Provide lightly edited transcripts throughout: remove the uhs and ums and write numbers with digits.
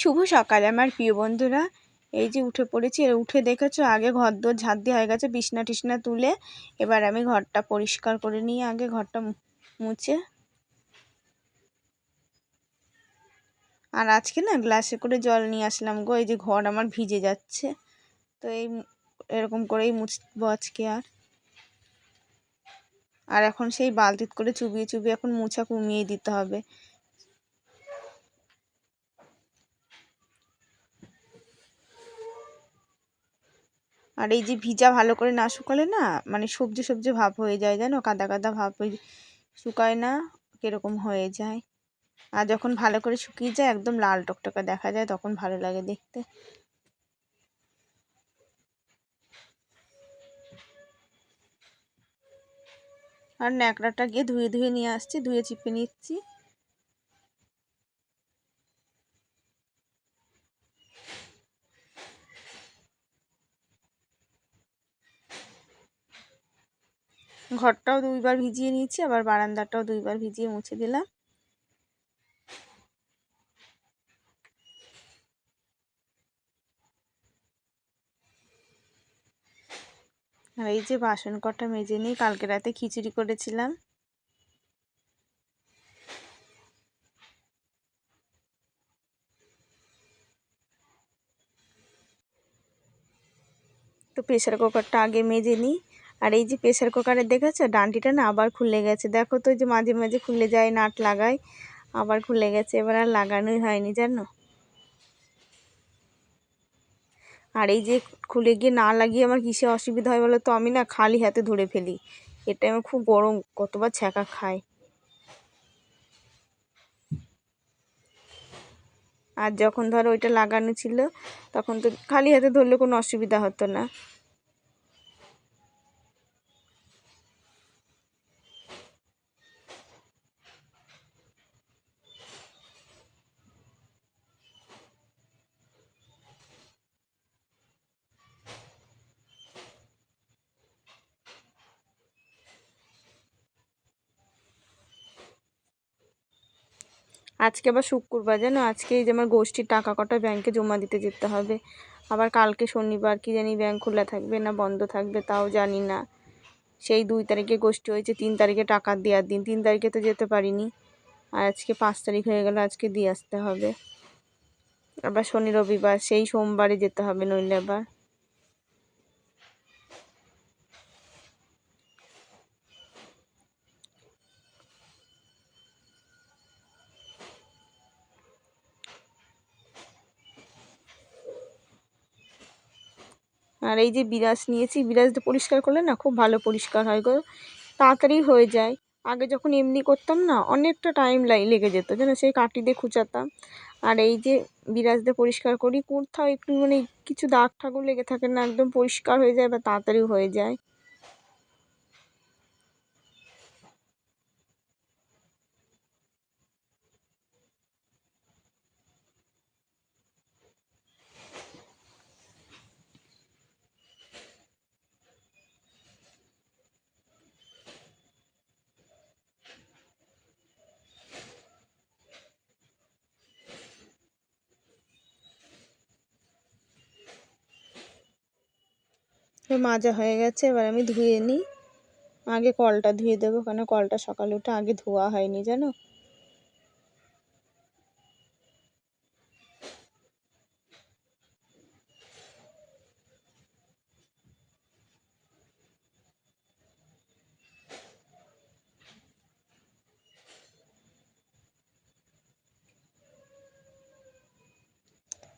শুভ সকাল আমার প্রিয় বন্ধুরা। এই যে উঠে পড়েছি, উঠে দেখেছো আগে ঘরদোর ঝাঁট দিয়ে হয়ে গেছে, বিছনা টিছনা তুলে এবার আমি ঘরটা পরিষ্কার করে নিয়ে আগে ঘরটা মুছে। আর আজকে না গ্লাসে করে জল নিয়ে আসলাম গো, এই যে ঘর আমার ভিজে যাচ্ছে, তো এরকম করেই মুছবো আজকে। আর এখন সেই বালতিত করে চুবিয়ে চুবিয়ে এখন মুছা কমিয়ে দিতে হবে। আর এই যে ভিজা ভালো করে না শুকালে না, মানে সবজি সবজি ভাব হয়ে যায়, জানো, কাদা কাদা ভাব হয়ে শুকায় না, কিরকম হয়ে যায়। আর যখন ভালো করে শুকিয়ে যায় একদম লাল টকটকা দেখা যায়, তখন ভালো লাগে দেখতে। আর ন্যাকড়াটা গিয়ে ধুয়ে ধুয়ে নিয়ে আসছি, ধুয়ে চিপে নিচ্ছি। ঘরটাও 2বার ভিজিয়ে নিয়েছি, আবার বারান্দাটাও 2বার ভিজিয়ে মুছে দিলাম। আর এই যে বাসন কটা মেজে নিই, কালকে রাতে খিচুড়ি করেছিলাম। তো প্রেশার কুকারটা আগে মেজে নিই। আর এই যে প্রেশার কুকারের দেখেছো ডান্ডিটা না আবার খুলে গেছে, দেখো তো, যে মাঝে মাঝে খুলে যায়, নাট লাগাই, আবার খুলে গেছে, এবার আর লাগানোই হয়নি, জানো। আর এই যে খুলে গিয়ে না লাগিয়ে আমার কিসে অসুবিধা হয় বলো তো, আমি না খালি হাতে ধরে ফেলি, এটা আমার খুব বড়, কতবার ছ্যাঁকা খায়। আর যখন ধরো ওইটা লাগানো ছিল তখন তো খালি হাতে ধরলে কোনো অসুবিধা হতো না। আজকে আবার শুক্রবার, জানো, আজকে এই যে আমার গোষ্ঠীর টাকা কটা ব্যাংকে জমা দিতে যেতে হবে। আবার কালকে শনিবার, কি জানি ব্যাংক খোলা থাকবে না বন্ধ থাকবে তাও জানি না। সেই 2 তারিখে গোষ্ঠী হয়েছে, 3 তারিখে টাকা দেওয়ার দিন, 3 তারিখে তো যেতে পারিনি। আর আজকে 5 তারিখ হয়ে গেল, আজকে দিয়ে আসতে হবে। আবার শনি রবিবার, সেই সোমবারে যেতে হবে নইলে আবার। আর এই যে বিরাজ নিয়েছি, বিরাজটা পরিষ্কার করলে না খুব ভালো পরিষ্কার হয় গো, তাড়াতাড়ি হয়ে যায়। আগে যখন এমনি করতাম না অনেকটা টাইম লেগে যেত, জানো, সেই কাঠি দিয়ে খুঁচাতাম। আর এই যে বিরাজ দিয়ে পরিষ্কার করি, কোথাও একটু মানে কিছু দাগ ঠাকুর লেগে থাকে না, একদম পরিষ্কার হয়ে যায় বা তাড়াতাড়ি হয়ে যায়। মাজা হয়ে গেছে, এবার আমি ধুয়ে নিই। আগে কলটা ধুয়ে দেবো, কেন কলটা সকালে উঠে আগে ধোয়া হয়নি, জানো।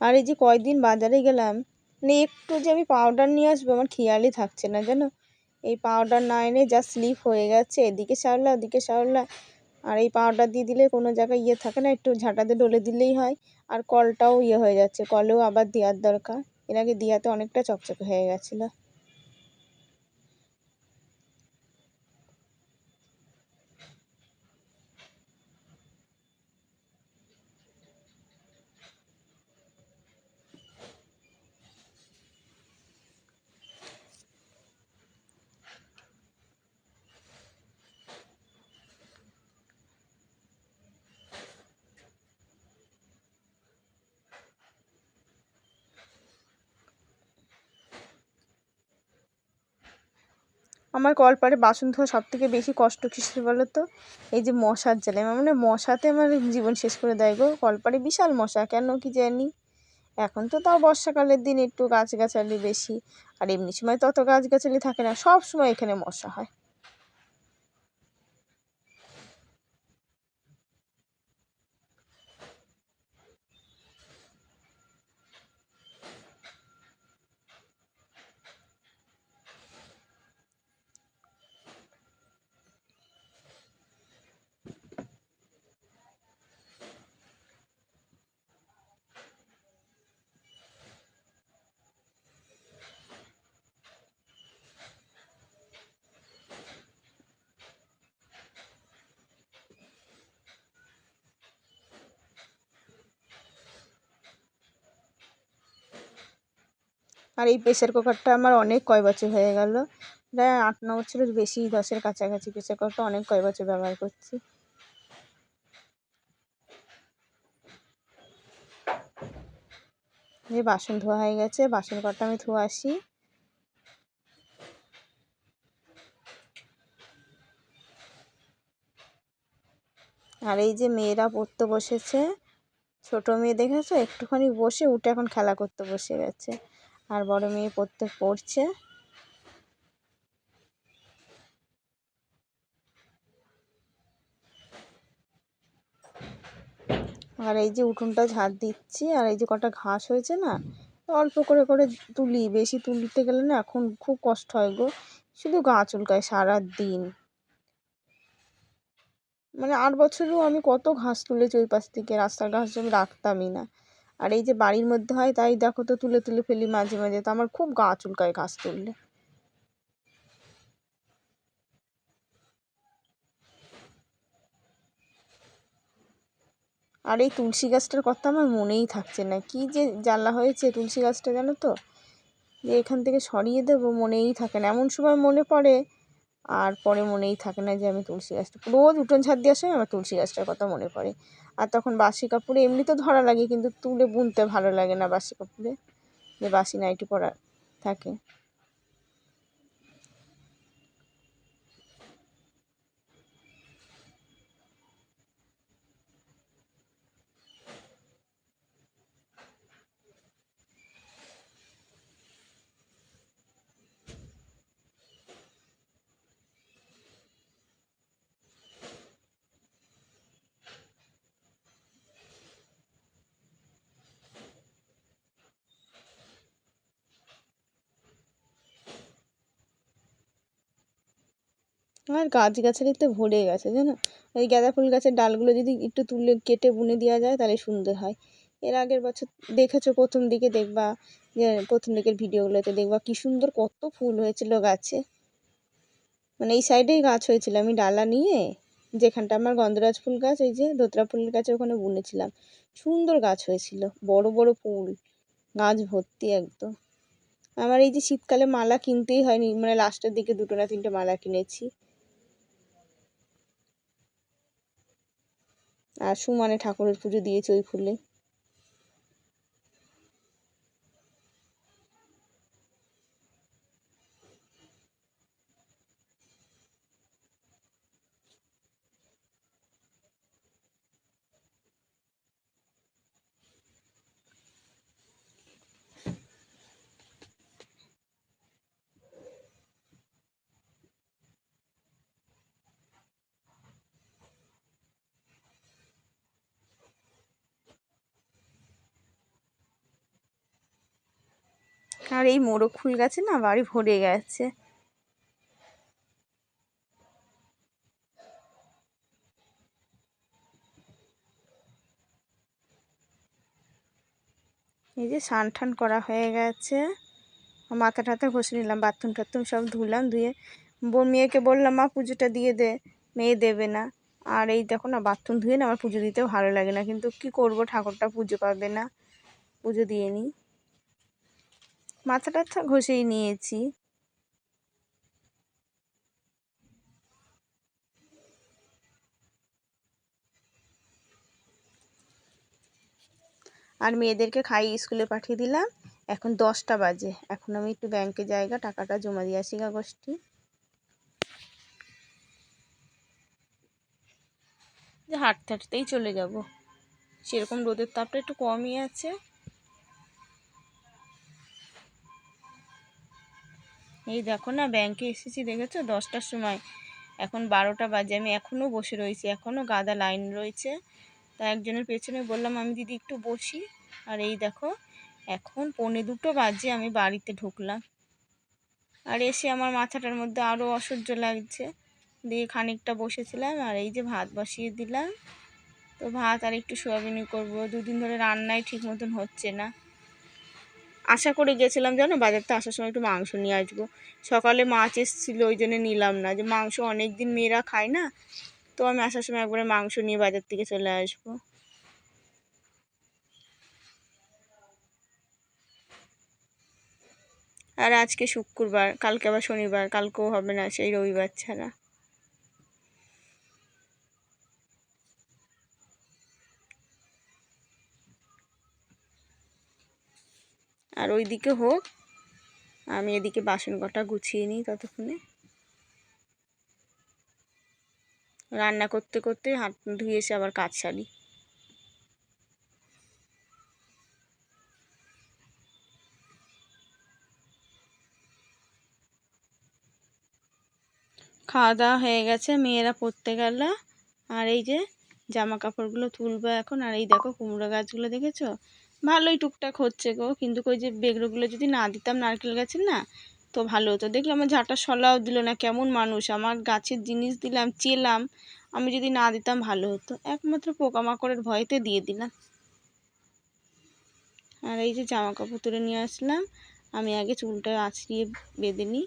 আর এই যে কয়েকদিন বাজারে গেলাম, মানে একটু যে আমি পাউডার নিয়ে আসবো আমার খেয়ালই থাকছে না, জানো। এই পাউডার না এনে যা স্লিপ হয়ে গেছে, এদিকে সারলা ওদিকে সারলা। আর এই পাউডার দিয়ে দিলে কোনো জায়গায় থাকে না, একটু ঝাঁটা দিয়ে ডলে দিলেই হয়। আর কলটাও হয়ে যাচ্ছে, কলেও আবার দেওয়ার দরকার। এর আগে দেওয়াতে অনেকটা চকচকে হয়ে গেছিলো। আমার কলপারে বাসন ধোয়া সব থেকে বেশি কষ্ট কিসের বলো তো? এই যে মশার জ্বালায়, আমার মানে মশাতে আমার জীবন শেষ করে দেয় গো। কলপারে বিশাল মশা, কেন কি জানি। এখন তো তাও বর্ষাকালের দিন একটু গাছগাছালি বেশি, আর এমনি সময় তত গাছগাছালি থাকে না, সব সময় এখানে মশা হয়। আর এই প্রেশার কুকারটা আমার অনেক কয় বছর হয়ে গেল, প্রায় 8-9 বছরের বেশি, 10-এর কাছাকাছি। প্রেশার কুকারটা অনেক কয় বছর ব্যবহার করছি। যে বাসন ধোয়া হয়ে গেছে, বাসন কটা আমি ধোয়া আসি। আর এই যে মেয়েরা পড়তে বসেছে, ছোট মেয়ে দেখেছো, একটুখানি বসে উঠে এখন খেলা করতে বসে গেছে। আর বড় মেয়ে পড়ছে। আর এই যে উঠোনটা ঝাড় দিচ্ছি, আর এই যে কটা ঘাস হয়েছে না, অল্প করে করে তুলি, বেশি তুলতে গেলে না এখন খুব কষ্ট হয় গো, শুধু গা চুলকায় সারা দিন। মানে 8 বছরেও আমি কত ঘাস তুলেছি ওই পাশ থেকে, রাস্তার ঘাস আমি রাখতামই না। আর এই যে বাড়ির মধ্যে হয় তাই দেখো তো তুলে তুলে ফেলি মাঝে মাঝে, তো আমার খুব গা চুলকায় ঘাস তুললে। আর এই তুলসী গাছটার কথা আমার মনেই থাকছে না, কি যে জ্বালা হয়েছে তুলসী গাছটা, জানো তো, যে এখান থেকে সরিয়ে দেবো মনেই থাকে না, এমন সময় মনে পড়ে, আর পরে মনেই থাকে না যে আমি তুলসী গাছটা, রোজ উঠোন ঝাড় দেওয়ার সময় আমার তুলসী গাছটার কথা মনে পড়ে। আর তখন বাসি কাপড়ে এমনি তো ধরা লাগে, কিন্তু তুলে বুনতে ভালো লাগে না বাসি কাপড়ে, যে বাসি নাইটি পরা থাকে। আর গাছগাছালিতে ভরে গেছে জানো, ওই গাঁদা ফুল গাছের ডালগুলো যদি একটু তুলে কেটে বুনে দেওয়া যায় তাহলে সুন্দর হয়। এর আগের বছর দেখেছো, প্রথম দিকে দেখবা, যে প্রথম দিকের ভিডিওগুলোতে দেখবা কি সুন্দর কত ফুল হয়েছিল গাছে। মানে এই সাইডেই গাছ হয়েছিল, আমি ডালা নিয়ে যেখানটা আমার গন্ধরাজ ফুল গাছ, এই যে ধোত্রা ফুলের গাছে ওখানে বুনেছিলাম, সুন্দর গাছ হয়েছিল, বড় বড় ফুল, গাছ ভর্তি একদম। আমার এই যে শীতকালে মালা কিনতেই হয়নি, মানে লাস্টের দিকে 2 না 3টে মালা কিনেছি। আর সুমানে ঠাকুরের পুজো দিয়েছি ওই ফুলে। আর এই মোরগ ফুল গাছে না বাড়ি ভরে গেছে। এই যে স্নান টান করা হয়ে গেছে, মাথা টাথা ঘষে নিলাম, বাথরুম টাথরুম সব ধুলাম, ধুয়ে মেয়েকে বললাম মা পুজোটা দিয়ে দে, মেয়ে দেবে না। আর এই দেখো না, বাথরুম ধুয়ে না আমার পুজো দিতেও ভালো লাগে না, কিন্তু কি করব, ঠাকুরটা পুজো পাবে না, পুজো দিয়ে নিই। মাথা টাথা ঘষেই নিয়েছি। আর মেয়েদেরকে খাইয়ে স্কুলে পাঠিয়ে দিলাম, এখন 10টা বাজে, এখন আমি একটু ব্যাংকে জায়গা টাকাটা জমা দিয়ে আসি গা গোষ্ঠী। যে হাঁটতে হাঁটতেই চলে যাব, সেরকম রোদের তাপটা একটু কমই আছে। এই দেখো না, ব্যাংকে এসেছি দেখেছো 10টার সময়, এখন 12টা বাজে, আমি এখনও বসে রয়েছি, এখনও গাদা লাইন রয়েছে। তা একজনের পেছনে বললাম আমি দিদি একটু বসি, আর এই দেখো এখন 1:45 বাজে আমি বাড়িতে ঢুকলাম। আর এসে আমার মাথাটার মধ্যে আরও অসহ্য লাগছে, দিয়ে খানিকটা বসেছিলাম, আর এই যে ভাত বসিয়ে দিলাম। তো ভাত আর একটু সোয়াবিনই করবো, 2 দিন ধরে রান্নাই ঠিক মতন হচ্ছে না। আশা করে গেছিলাম জানো, বাজারতে আসার সময় একটু মাংস নিয়ে আসবো, সকালে মাছ এসেছিলো ওই জন্য নিলাম না, যে মাংস অনেক দিন মেয়েরা খায় না, তো আমি আসার সময় একবারে মাংস নিয়ে বাজার থেকে চলে আসবো। আর আজকে শুক্রবার, কালকে আবার শনিবার, কালকেও হবে না সেই রবিবার ছাড়া। আর ওইদিকে হোক, আমি এদিকে বাসন কটা গুছিয়ে নিই ততক্ষণে। রান্না করতে করতে হাত ধুয়ে এসে আবার কাজ সারি। খাওয়া দাওয়া হয়ে গেছে, মেয়েরা পড়তে গেল, আর এই যে জামা কাপড়গুলো তুলবো এখন। আর এই দেখো কুমড়ো গাছগুলো দেখেছো, ভালোই টুকটাক হচ্ছে গো, কিন্তু ওই যে বেগরোগুলো যদি না দিতাম নারকেল গাছের না, তো ভালো হতো। দেখলাম আমার ঝাঁটা শলাও দিল না, কেমন মানুষ, আমার গাছের জিনিস দিলাম চেলাম, আমি যদি না দিতাম ভালো হতো, একমাত্র পোকামাকড়ের ভয়তে দিয়ে দিলাম। আর এই যে জামা কাপড় তুলে নিয়ে আসলাম, আমি আগে চুলটা আঁচড়িয়ে বেঁধে নিই।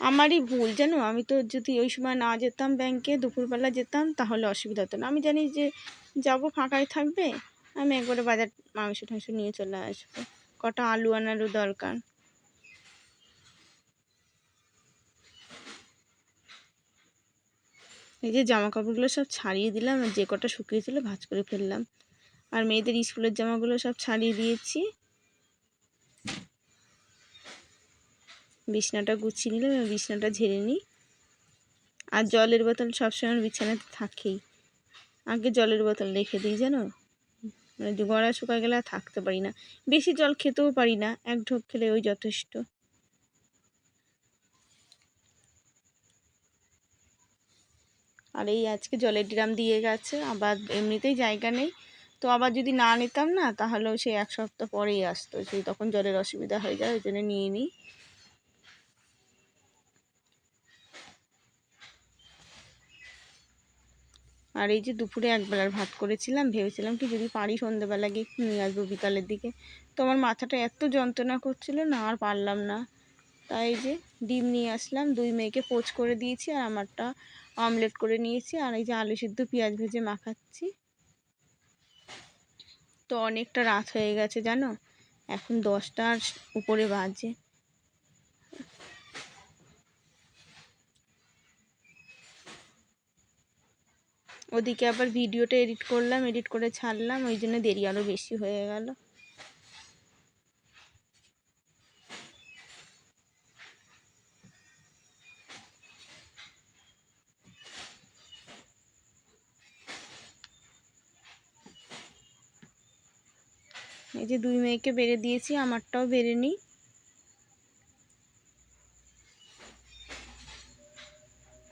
আমারই ভুল জানো, আমি তো যদি ওই সময় না যেতাম ব্যাংকে, দুপুরবেলা যেতাম, তাহলে অসুবিধা হতো না। আমি জানি যে যাব ফাঁকাই থাকবে, আমি একবারে বাজার মাংস টাংস নিয়ে চলে আসবো, কটা আলু আনারও দরকার। এই যে জামা কাপড়গুলো সব ছাড়িয়ে দিলাম, আর যে কটা শুকিয়েছিল ভাঁজ করে ফেললাম। আর মেয়েদের স্কুলের জামাগুলো সব ছাড়িয়ে দিয়েছি। বিছনাটা গুছিয়ে নিলাম, বিছনাটা ঝেড়ে নিই। আর জলের বোতল সবসময় বিছানাতে থাকেই, আগে জলের বোতল রেখে দিই জানো, মানে গলা শুকায় গেলে আর থাকতে পারি না, বেশি জল খেতেও পারি না, এক ঢোক খেলে ওই যথেষ্ট। আর এই আজকে জলের ড্রাম দিয়ে গেছে, আবার এমনিতেই জায়গা নেই, তো আবার যদি না নিতাম না, তাহলেও সে 1 সপ্তাহ পরেই আসতো, সেই তখন জলের অসুবিধা হয়ে যায়, ওই জন্য নিয়ে নিই। আর এই যে দুপুরে একবেলার ভাত করেছিলাম, ভেবেছিলাম কি যদি পারি সন্ধ্যেবেলা গিয়ে একটু নিয়ে আসবো বিকালের দিকে, তো আমার মাথাটা এত যন্ত্রণা করছিল না, আর পারলাম না। তাই এই যে ডিম নিয়ে আসলাম, 2 মেয়েকে পোচ করে দিয়েছি, আর আমারটা অমলেট করে নিয়েছি। আর এই যে আলু সিদ্ধ পেঁয়াজ ভেজে মাখাচ্ছি। তো অনেকটা রাত হয়ে গেছে জানো, এখন 10টার উপরে বাজে। ওদিকে আবার ভিডিওটা এডিট করলাম, এডিট করে ছাড়লাম, ওই জন্য দেরি আরও বেশি হয়ে গেল। এই যে 2 মেয়েকে বেড়ে দিয়েছি, আমারটাও বেড়ে নিই।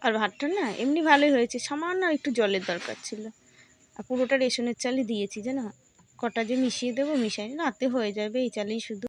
আর ভাতটা না এমনি ভালোই হয়েছে, সামান্য একটু জলের দরকার ছিল। আর পুরোটা রেশনের চালই দিয়েছি জানো, কটা যে মিশিয়ে দেবো, মিশাই রাতে হয়ে যাবে এই চালেই শুধু।